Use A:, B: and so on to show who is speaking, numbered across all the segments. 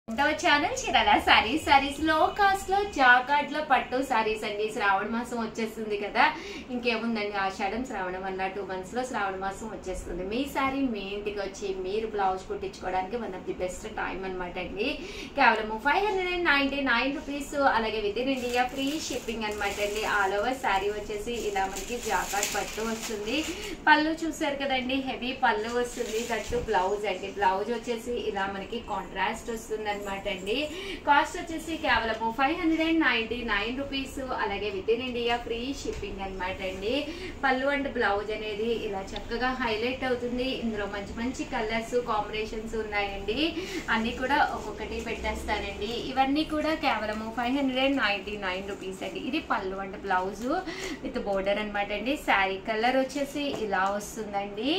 A: Channel Chirala sarees లో cost లో jacquard లో పట్టు సారీస్ అండి. శ్రావణ మాసం వచ్చేస్తుంది కదా, ఇంకేముందండి ఆషాఢం శ్రావణం అన్న 2 months లో శ్రావణ మాసం వచ్చేస్తుంది. మీ సారీ మీ ఇంటికి వచ్చి మీరు బ్లౌజ్ కుట్టించుకోవడానికి one of the best time అనమాట అండి. కేవలం 599 రూపీస్, అలాగే within India free shipping అనమాట అండి. ఆల్ ఓవర్ సారీ వచ్చేసి ఇలా మనకి జాకార్డ్ పట్టు వస్తుంది. పళ్ళు చూసారు కదండి, హెవీ పళ్ళు వస్తుంది. దట్టు బ్లౌజ్ అండి, బ్లౌజ్ వచ్చేసి ఇలా మనకి కాంట్రాస్ట్ వస్తుంది అనమాట అండి. కాస్ట్ వచ్చేసి కేవలం 599 రూపీస్, అలాగే within India free shipping అనమాట అండి. పళ్ళు అండ్ బ్లౌజ్ అనేది ఇలా చక్కగా హైలైట్ అవుతుంది. ఇందులో మంచి మంచి కలర్స్ కాంబినేషన్స్ ఉన్నాయండి. అన్ని కూడా ఒక్కొక్కటి పెట్టేస్తానండి. ఇవన్నీ కూడా కేవలం 599 రూపీస్ అండి. ఇది పళ్ళు అండ్ బ్లౌజ్ విత్ బోర్డర్ అనమాట అండి. శారీ కలర్ వచ్చేసి ఇలా వస్తుందండి.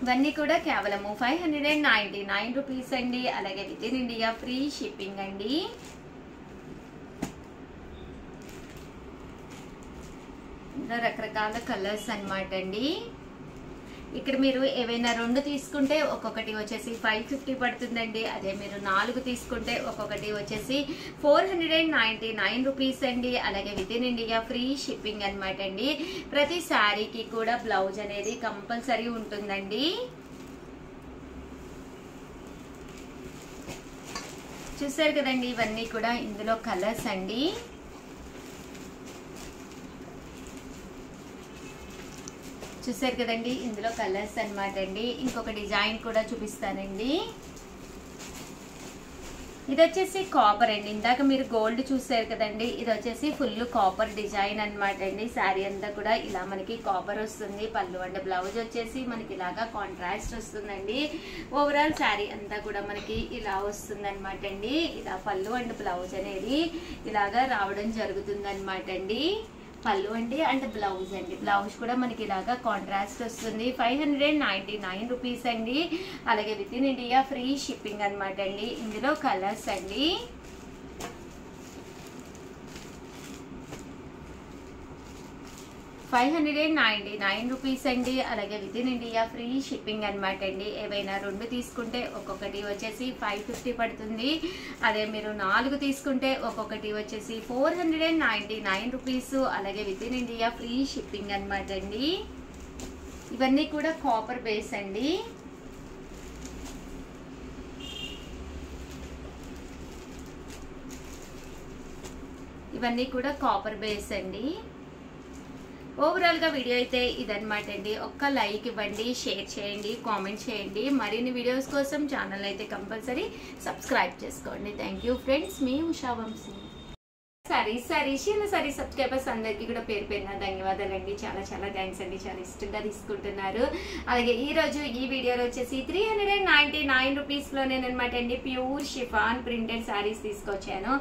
A: ఇవన్నీ కూడా కేవలం 599 రూపీస్ అండి, అలాగే within India free shipping అండి. ఇంకా రకరకాల కలర్స్ అన్నమాట అండి. ఇక్కడ మీరు ఏవైనా 2 తీసుకుంటే ఒక్కొక్కటి వచ్చేసి 550 పడుతుందండి. అదే మీరు 4 తీసుకుంటే ఒక్కొక్కటి వచ్చేసి 499 రూపీస్ అండి, అలాగే within India free shipping అనమాట అండి. ప్రతి శారీకి కూడా బ్లౌజ్ అనేది కంపల్సరీ ఉంటుందండి. చూసారు కదండి, ఇవన్నీ కూడా ఇందులో కలర్స్ అండి. చూసారు కదండి, ఇందులో కలర్స్ అనమాట అండి. ఇంకొక డిజైన్ కూడా చూపిస్తానండి. ఇది వచ్చేసి కాపర్ అండి. ఇందాక మీరు గోల్డ్ చూసారు కదండి, ఇది వచ్చేసి ఫుల్ కాపర్ డిజైన్ అనమాట అండి. శారీ అంతా కూడా ఇలా మనకి కాపర్ వస్తుంది. పళ్ళు అండ్ బ్లౌజ్ వచ్చేసి మనకి ఇలాగా కాంట్రాస్ట్ వస్తుందండి. ఓవరాల్ శారీ అంతా కూడా మనకి ఇలా వస్తుంది అనమాట అండి. ఇలా పళ్ళు అండ్ బ్లౌజ్ అనేది ఇలాగా రావడం జరుగుతుంది అనమాట అండి. పళ్ళు అండి అండ్ బ్లౌజ్ అండి, బ్లౌజ్ కూడా మనకి ఇలాగా కాంట్రాస్ట్ వస్తుంది. 599 రూపీస్ అండి, అలాగే within India free shipping అనమాట అండి. ఇందులో కలర్స్ అండి. రూపీస్ అండి, అలాగే within India free shipping అనమాట అండి. ఏవైనా 2 తీసుకుంటే ఒక్కొక్కటి వచ్చేసి 550 పడుతుంది. అదే మీరు 4 తీసుకుంటే ఒక్కొక్కటి వచ్చేసి 499 రూపీస్, అలాగే within India free shipping అనమాట అండి. ఇవన్నీ కూడా కాపర్ బేస్ అండి. ఇవన్నీ కూడా కాపర్ బేస్ అండి. ఓవరాల్ గా వీడియో అయితే ఇదన్నమాట అండి. ఒక్క లైక్ ఇవ్వండి, షేర్ చేయండి, కామెంట్ చేయండి. మరిన్ని వీడియోస్ కోసం ఛానల్ అయితే కంపల్సరీ సబ్స్క్రైబ్ చేసుకోండి. థ్యాంక్ యూ ఫ్రెండ్స్, మీ ఉషా వంశీ. సారీ సబ్స్క్రైబర్స్ అందరికీ కూడా పేరు పేరున ధన్యవాదాలండి. చాలా చాలా థ్యాంక్స్ అండి, చాలా ఇష్టంగా తీసుకుంటున్నారు. అలాగే ఈ రోజు ఈ వీడియోలో వచ్చేసి 399 రూపీస్ లోనేనమాట అండి ప్యూర్ షిఫాన్ ప్రింటెడ్ శారీస్ తీసుకొచ్చాను.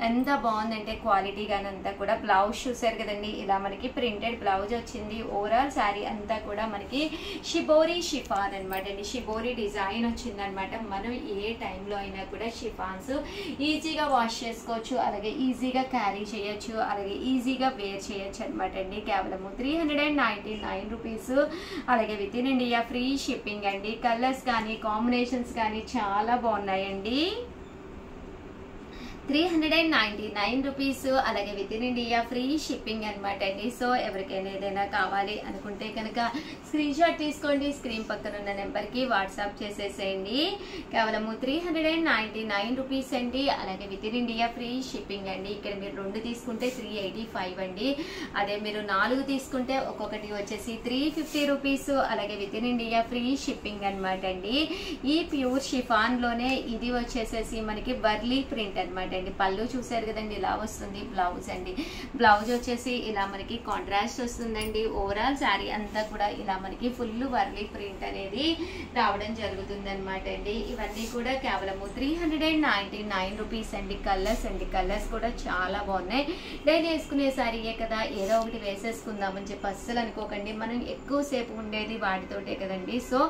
A: ఎంత బాగుందంటే క్వాలిటీ గానంతా కూడా. బ్లౌజ్ చూసారు కదండి, ఇలా మనకి ప్రింటెడ్ బ్లౌజ్ వచ్చింది. ఓవరాల్ శారీ అంతా కూడా మనకి షిబోరి షిఫాన్ అనమాట అండి. షిబోరి డిజైన్ వచ్చింది అనమాట. మనం ఏ టైంలో అయినా కూడా షిఫాన్స్ ఈజీగా వాష్ చేసుకోవచ్చు, అలాగే ఈజీగా క్యారీ చేయొచ్చు, అలాగే ఈజీగా వేర్ చేయొచ్చు అనమాట అండి. కేవలం 399 రూపీస్, అలాగే within India free shipping అండి. కలర్స్ కానీ కాంబినేషన్స్ కానీ చాలా బాగున్నాయండి. 399 రూపీస్, అలాగే within India free shipping అనమాట అండి. సో ఎవరికైనా ఏదైనా కావాలి అనుకుంటే కనుక స్క్రీన్ షాట్ తీసుకోండి, స్క్రీన్ పక్కన ఉన్న నెంబర్కి వాట్సాప్ చేసేసేయండి. కేవలం 399 రూపీస్ అండి, అలాగే within India free shipping అండి. ఇక్కడ మీరు 2 తీసుకుంటే 385 అండి. అదే మీరు 4 తీసుకుంటే ఒక్కొక్కటి వచ్చేసి 350 రూపీస్, అలాగే within India free shipping అనమాట అండి. ఈ ప్యూర్ షిఫాన్ లోనే ఇది వచ్చేసేసి మనకి బర్లీ ప్రింట్ అనమాట. పళ్ళు చూసారు కదండి, ఇలా వస్తుంది. బ్లౌజ్ అండి, బ్లౌజ్ వచ్చేసి ఇలా మనకి కాంట్రాస్ట్ వస్తుందండి. ఓవరాల్ శారీ అంతా కూడా ఇలా మనకి ఫుల్ వర్లీ ప్రింట్ అనేది రావడం జరుగుతుంది అనమాట అండి. ఇవన్నీ కూడా కేవలం 399 రూపీస్ అండి. కలర్స్ అండి, కలర్స్ కూడా చాలా బాగున్నాయి. డైలీ వేసుకునే శారీయే కదా, ఏదో ఒకటి వేసేసుకుందామని చెప్పి అస్సలు అనుకోకండి. మనం ఎక్కువసేపు ఉండేది వాటితోటే కదండి. సో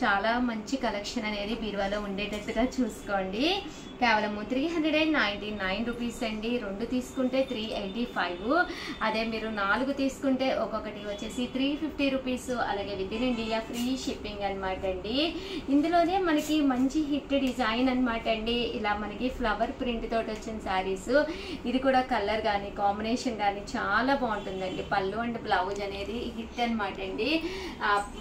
A: చాలా మంచి కలెక్షన్ అనేది బీరువాలో ఉండేటట్టుగా చూసుకోండి. కేవలం 399 399 రూపీస్ అండి. 2 తీసుకుంటే 385. అదే మీరు 4 తీసుకుంటే ఒక్కొక్కటి వచ్చేసి 350 రూపీస్. అలాగే within India free shipping అనమాట అండి. ఇందులోనే మనకి మంచి హిట్ డిజైన్ అనమాట అండి. ఇలా మనకి ఫ్లవర్ ప్రింట్ తోటి వచ్చిన శారీస్. ఇది కూడా కలర్ కానీ కాంబినేషన్ కానీ చాలా బాగుంటుందండి. పళ్ళు అండ్ బ్లౌజ్ అనేది హిట్ అనమాట అండి.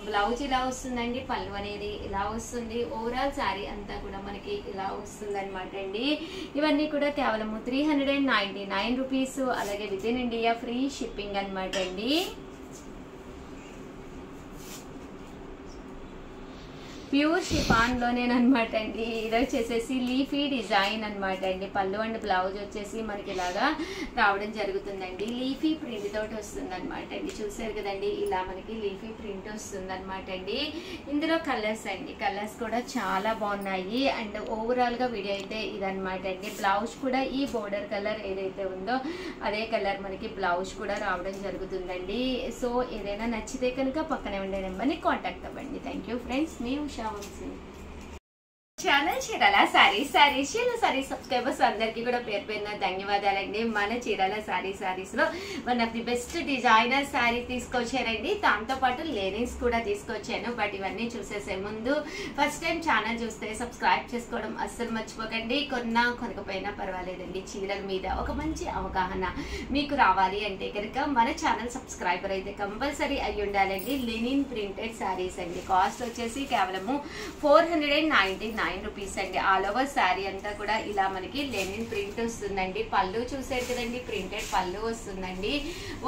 A: బ్లౌజ్ ఇలా వస్తుందండి, పళ్ళు అనేది ఇలా వస్తుంది. ఓవరాల్ శారీ అంతా కూడా మనకి ఇలా వస్తుంది అనమాట అండి. ఇవన్నీ కూడా కేవలం 399 రూపీస్. అలాగే within India free shipping అనమాట అండి. ప్యూర్ షిఫాన్ లోనేనమాట అండి. ఇది వచ్చేసేసి లీఫీ డిజైన్ అనమాట అండి. పళ్ళు అండ్ బ్లౌజ్ వచ్చేసి మనకి ఇలాగా రావడం జరుగుతుందండి. లీఫీ ప్రింట్ తోటి వస్తుంది అనమాట అండి. చూసారు కదండి, ఇలా మనకి లీఫీ ప్రింట్ వస్తుంది అనమాట అండి. ఇందులో కలర్స్ అండి, కలర్స్ కూడా చాలా బాగున్నాయి. అండ్ ఓవరాల్ గా వీడియో అయితే ఇదనమాట అండి. బ్లౌజ్ కూడా ఈ బోర్డర్ కలర్ ఏదైతే ఉందో అదే కలర్ మనకి బ్లౌజ్ కూడా రావడం జరుగుతుందండి. సో ఏదైనా నచ్చితే కనుక పక్కనే ఉండే నెంబర్ని కాంటాక్ట్ అవ్వండి. థ్యాంక్ యూ ఫ్రెండ్స్, మీ Usha Vamshi. Channel Chirala sarees subscribers అందరికీ కూడా పేరు పేరున ధన్యవాదాలండి. మన చీరాల సారీస్ లో one of the best designer saree తీసుకొచ్చారండి. దాంతో పాటు లేనిన్స్ కూడా తీసుకొచ్చాను. బట్ ఇవన్నీ చూసేసే ముందు ఫస్ట్ టైం ఛానల్ చూస్తే సబ్స్క్రైబ్ చేసుకోవడం అస్సలు మర్చిపోకండి. కొనకపోయినా పర్వాలేదండి, చీరల మీద ఒక మంచి అవగాహన మీకు రావాలి అంటే కనుక మన ఛానల్ సబ్స్క్రైబర్ అయితే కంపల్సరీ అయ్యి ఉండాలండి. లెనిన్ ప్రింటెడ్ శారీస్ అండి. కాస్ట్ వచ్చేసి కేవలము 499 రూపీస్ అండి. ఆల్ ఓవర్ శారీ అంతా కూడా ఇలా మనకి లెనిన్ ప్రింట్ వస్తుందండి. పళ్ళు చూసారు కదండి, ప్రింటెడ్ పళ్ళు వస్తుందండి.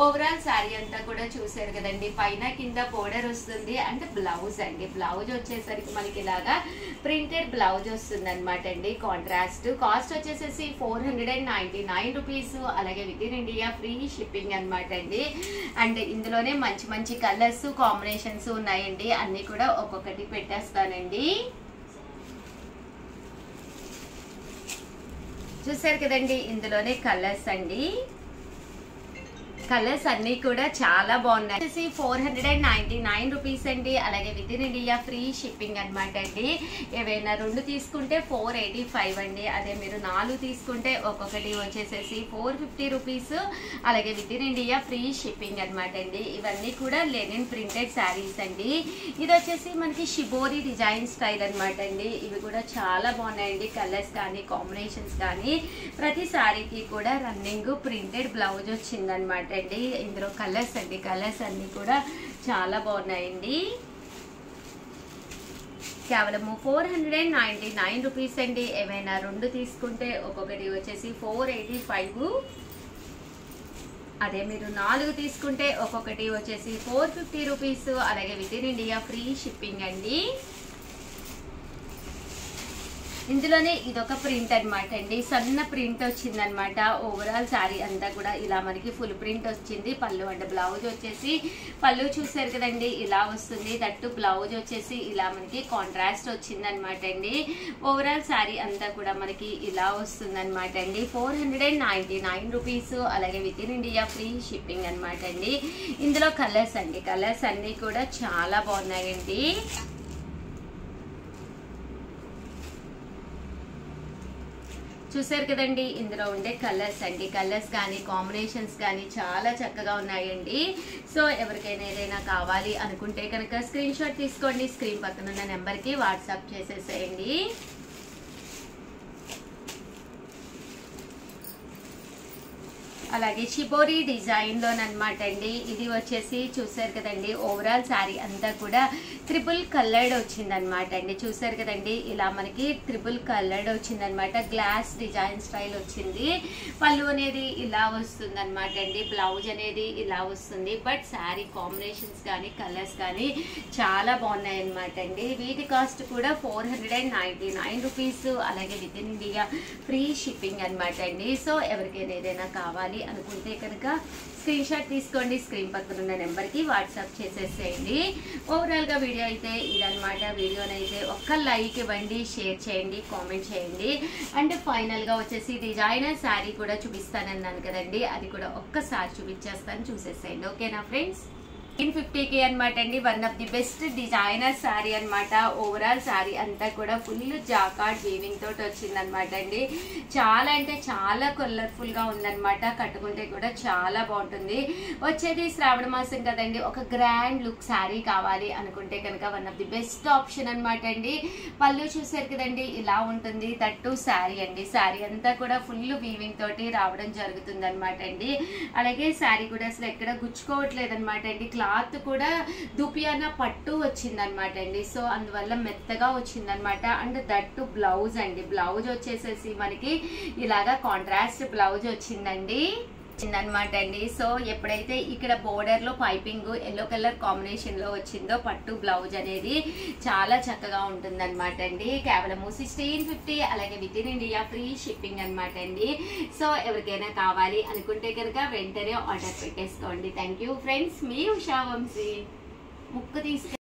A: ఓవరాల్ శారీ అంతా కూడా చూసారు కదండి, పైన కింద బోర్డర్ వస్తుంది. అండ్ బ్లౌజ్ అండి, బ్లౌజ్ వచ్చేసరికి మనకి ఇలాగా ప్రింటెడ్ బ్లౌజ్ వస్తుంది అనమాట అండి. కాంట్రాస్ట్. కాస్ట్ వచ్చేసేసి 499 రూపీస్. అలాగే within India free shipping అనమాట అండి. అండ్ ఇందులోనే మంచి మంచి కలర్స్ కాంబినేషన్స్ ఉన్నాయండి. అన్ని కూడా ఒక్కొక్కటి పెట్టేస్తానండి. చూసారు కదండి, ఇందులోనే కలర్స్ అండి. కలర్స్ అన్ని కూడా చాలా బాగున్నాయి. 499 రూపీస్ అండి. అలాగే within India free shipping అనమాట అండి. ఏవైనా 2 తీసుకుంటే 485 అండి. అదే మీరు 4 తీసుకుంటే ఒక్కొక్కటి వచ్చేసేసి 450 రూపీస్. అలాగే within India free shipping అనమాట అండి. ఇవన్నీ కూడా లెనిన్ ప్రింటెడ్ శారీస్ అండి. ఇది వచ్చేసి మనకి షిబోరి డిజైన్ స్టైల్ అనమాట అండి. ఇవి కూడా చాలా బాగున్నాయండి. కలర్స్ కానీ కాంబినేషన్స్ కానీ ప్రతి శారీకి కూడా రన్నింగ్ ప్రింటెడ్ బ్లౌజ్ వచ్చిందనమాట అండి. ఇందులో కలర్స్ అండి, కలర్స్ అన్ని కూడా చాలా బాగున్నాయండి. కేవలము 499 రూపీస్ అండి. ఏమైనా 2 తీసుకుంటే ఒక్కొక్కటి వచ్చేసి 485. అదే మీరు 4 తీసుకుంటే ఒక్కొక్కటి వచ్చేసి 450 రూపీస్. అలాగే within India free shipping అండి. ఇందులోనే ఇదొక ప్రింట్ అనమాట అండి. సన్న ప్రింట్ వచ్చింది అనమాట. ఓవరాల్ శారీ అంతా కూడా ఇలా మనకి ఫుల్ ప్రింట్ వచ్చింది. పళ్ళు అండ్ బ్లౌజ్ వచ్చేసి, పళ్ళు చూసారు కదండి ఇలా వస్తుంది. దట్టు బ్లౌజ్ వచ్చేసి ఇలా మనకి కాంట్రాస్ట్ వచ్చింది అనమాట అండి. ఓవరాల్ శారీ అంతా కూడా మనకి ఇలా వస్తుంది అనమాట అండి. 499 రూపీస్. అలాగే within India free shipping అనమాట అండి. ఇందులో కలర్స్ అండి, కలర్స్ అన్ని కూడా చాలా బాగున్నాయండి. చూసారు కదండి, ఇందులో ఉండే కలర్స్ అండి. కలర్స్ కానీ కాంబినేషన్స్ కానీ చాలా చక్కగా ఉన్నాయండి. సో ఎవరికైనా ఏదైనా కావాలి అనుకుంటే కనుక స్క్రీన్ షాట్ తీసుకోండి. స్క్రీన్ పక్కన ఉన్న నెంబర్కి వాట్సాప్ చేసేసేయండి. అలాగే షిబోరి డిజైన్ లోనమాట అండి. ఇది వచ్చేసి చూసారు కదండి, ఓవరాల్ శారీ అంతా కూడా ట్రిపుల్ కలర్డ్ వచ్చిందనమాట అండి. చూసారు కదండి, ఇలా మనకి ట్రిపుల్ కలర్డ్ వచ్చిందనమాట. గ్లాస్ డిజైన్ స్టైల్ వచ్చింది. పళ్ళు అనేది ఇలా వస్తుంది అనమాట అండి. బ్లౌజ్ అనేది ఇలా వస్తుంది. బట్ శారీ కాంబినేషన్స్ కానీ కలర్స్ కానీ చాలా బాగున్నాయి అనమాట అండి. వీటి కాస్ట్ కూడా 499 రూపీస్. అలాగే within India free shipping అనమాట అండి. సో ఎవరికైనా ఏదైనా కావాలి అనుకుంటే కనుక స్క్రీన్ షాట్ తీసుకోండి. స్క్రీన్ పక్కన ఉన్న నెంబర్కి వాట్సాప్ చేసేసేయండి. ఓవరాల్గా వీడియో అయితే ఇదనమాట. వీడియోనైతే ఒక్క లైక్ ఇవ్వండి, షేర్ చేయండి, కామెంట్ చేయండి. అండ్ ఫైనల్గా వచ్చేసి డిజైనర్ శారీ కూడా చూపిస్తానన్నాను కదండి, అది కూడా ఒక్కసారి చూపించేస్తాను, చూసేసేయండి. ఓకేనా ఫ్రెండ్స్? 1550కి అనమాట అండి. One of the best designer sari అనమాట. ఓవరాల్ శారీ అంతా కూడా ఫుల్ జాకార్డ్ వీవింగ్ తోటి వచ్చిందనమాట అండి. చాలా అంటే చాలా కలర్ఫుల్ గా ఉందనమాట. కట్టుకుంటే కూడా చాలా బాగుంటుంది. వచ్చేది శ్రావణ మాసం కదండి, ఒక గ్రాండ్ లుక్ శారీ కావాలి అనుకుంటే కనుక one of the best option అనమాట అండి. పళ్ళు చూసారు కదండి, ఇలా ఉంటుంది. తట్టు శారీ అండి. శారీ అంతా కూడా ఫుల్ వీవింగ్ తోటి రావడం జరుగుతుంది అనమాట అండి. అలాగే శారీ కూడా అసలు ఎక్కడ గుచ్చుకోవట్లేదు అనమాట అండి. క్లాత్ కూడా దుపియానా పట్టు వచ్చిందనమాట అండి. సో అందువల్ల మెత్తగా వచ్చిందనమాట. అండ్ దట్టు బ్లౌజ్ అండి. బ్లౌజ్ వచ్చేసేసి మనకి ఇలాగా కాంట్రాస్ట్ బ్లౌజ్ వచ్చిందండి అనమాట అండి. సో ఎప్పుడైతే ఇక్కడ బోర్డర్ లో పైపింగ్ ఎల్లో కలర్ కాంబినేషన్ లో వచ్చిందో పట్టు బ్లౌజ్ అనేది చాలా చక్కగా ఉంటుంది అనమాట అండి. కేవలం 1650, అలాగే within India free shipping అనమాట అండి. సో ఎవరికైనా కావాలి అనుకుంటే కనుక వెంటనే ఆర్డర్ పెట్టేసుకోండి. థ్యాంక్ యూ ఫ్రెండ్స్, మీ ఉషా వంశీ. ముక్కు తీసుకు